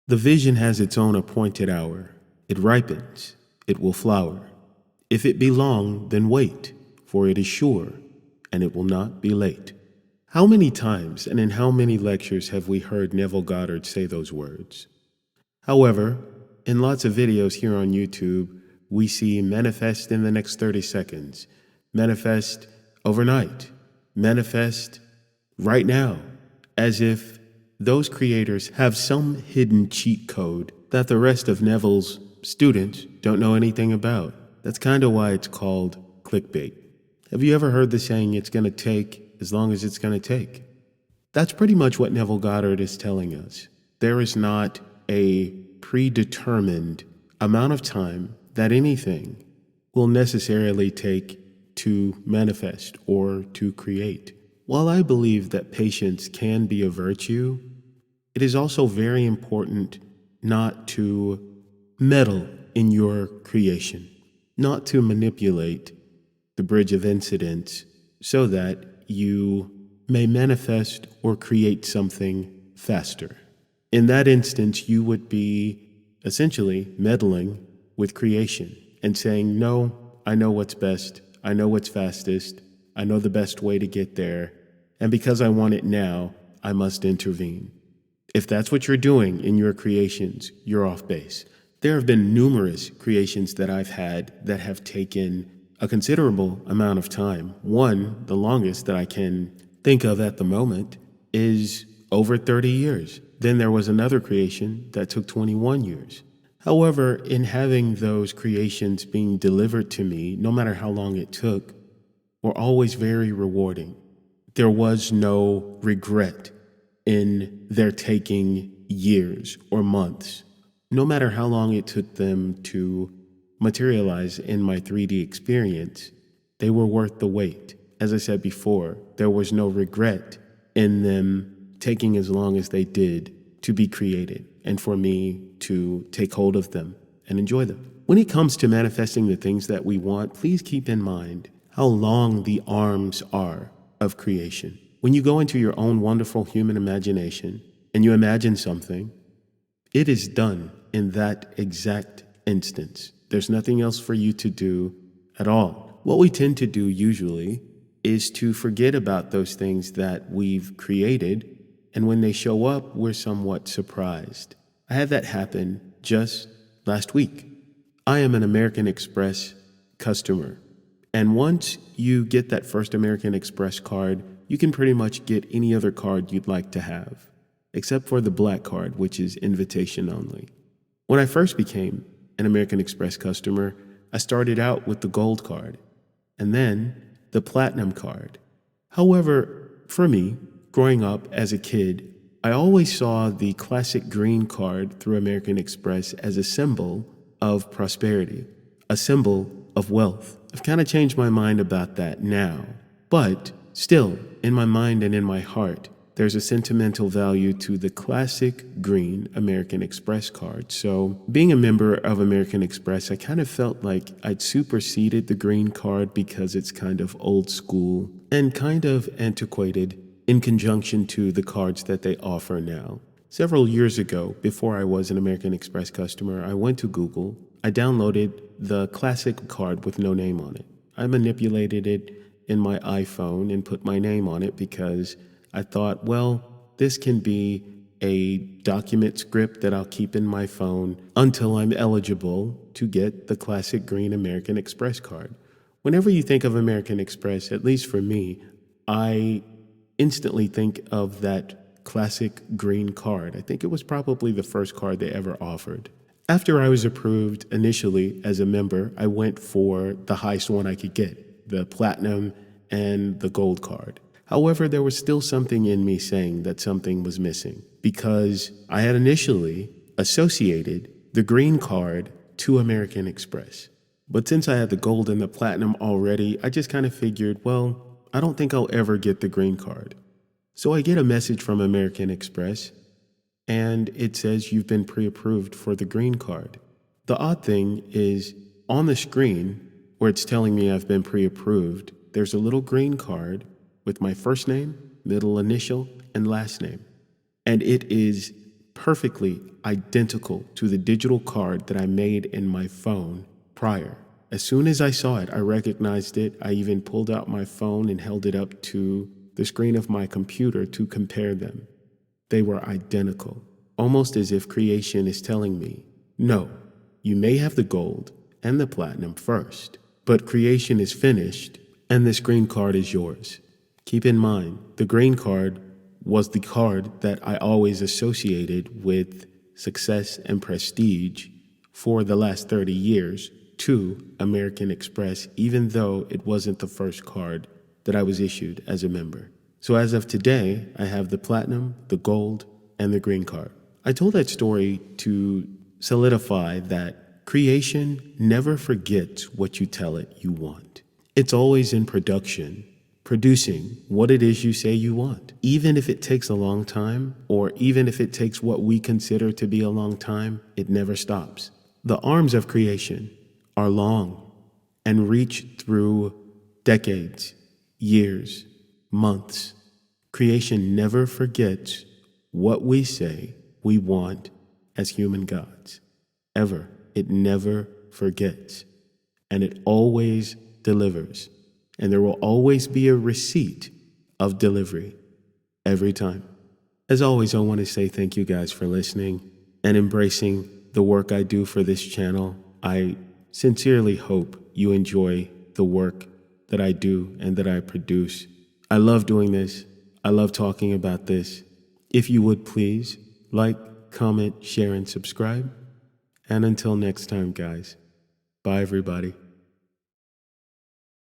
The vision has its own appointed hour. It ripens, it will flower. If it be long, then wait, for it is sure, and it will not be late. How many times and in how many lectures have we heard Neville Goddard say those words? However, in lots of videos here on YouTube, we see manifest in the next 30 seconds, manifest overnight, manifest right now, as if those creators have some hidden cheat code that the rest of Neville's students don't know anything about. That's kind of why it's called clickbait. Have you ever heard the saying, it's going to take as long as it's going to take? That's pretty much what Neville Goddard is telling us. There is not a predetermined amount of time that anything will necessarily take to manifest or to create. While I believe that patience can be a virtue, it is also very important not to meddle in your creation, not to manipulate the bridge of incidents so that you may manifest or create something faster. In that instance, you would be essentially meddling with creation and saying, no, I know what's best, I know what's fastest, I know the best way to get there, and because I want it now, I must intervene. If that's what you're doing in your creations, you're off base. There have been numerous creations that I've had that have taken a considerable amount of time. One, the longest that I can think of at the moment, is over 30 years. Then there was another creation that took 21 years. However, in having those creations being delivered to me, no matter how long it took, were always very rewarding. There was no regret in their taking years or months. No matter how long it took them to materialize in my 3D experience, they were worth the wait. As I said before, there was no regret in them taking as long as they did to be created and for me to take hold of them and enjoy them. When it comes to manifesting the things that we want, please keep in mind how long the arms are of creation. When you go into your own wonderful human imagination and you imagine something, it is done in that exact instance. There's nothing else for you to do at all. What we tend to do usually is to forget about those things that we've created, and when they show up, we're somewhat surprised. I had that happen just last week. I am an American Express customer, and once you get that first American Express card, you can pretty much get any other card you'd like to have, except for the black card, which is invitation only. When I first became an American Express customer, I started out with the gold card, and then the platinum card. However, for me, growing up as a kid, I always saw the classic green card through American Express as a symbol of prosperity, a symbol of wealth. I've kind of changed my mind about that now, but still, in my mind and in my heart, there's a sentimental value to the classic green American Express card. So being a member of American Express, I kind of felt like I'd superseded the green card because it's kind of old school and kind of antiquated in conjunction to the cards that they offer now. Several years ago, before I was an American Express customer, I went to Google. I downloaded the classic card with no name on it. I manipulated it in my iPhone and put my name on it because I thought, well, this can be a document script that I'll keep in my phone until I'm eligible to get the classic green American Express card. Whenever you think of American Express, at least for me, I instantly think of that classic green card. I think it was probably the first card they ever offered. After I was approved initially as a member, I went for the highest one I could get, the platinum and the gold card. However, there was still something in me saying that something was missing because I had initially associated the green card to American Express. But since I had the gold and the platinum already, I just kind of figured, well, I don't think I'll ever get the green card. So I get a message from American Express and it says you've been pre-approved for the green card. The odd thing is on the screen where it's telling me I've been pre-approved, there's a little green card with my first name, middle initial, and last name. And it is perfectly identical to the digital card that I made in my phone prior. As soon as I saw it, I recognized it. I even pulled out my phone and held it up to the screen of my computer to compare them. They were identical, almost as if creation is telling me, no, you may have the gold and the platinum first, but creation is finished and this green card is yours. Keep in mind, the green card was the card that I always associated with success and prestige for the last 30 years to American Express, even though it wasn't the first card that I was issued as a member. So as of today, I have the platinum, the gold, and the green card. I told that story to solidify that creation never forgets what you tell it you want. It's always in production, producing what it is you say you want. Even if it takes a long time, or even if it takes what we consider to be a long time, it never stops. The arms of creation are long and reach through decades, years, months. Creation never forgets what we say we want as human gods. Ever. It never forgets. And it always delivers. And there will always be a receipt of delivery every time. As always, I want to say thank you guys for listening and embracing the work I do for this channel. I sincerely hope you enjoy the work that I do and that I produce. I love doing this. I love talking about this. If you would please like, comment, share, and subscribe. And until next time, guys, bye everybody.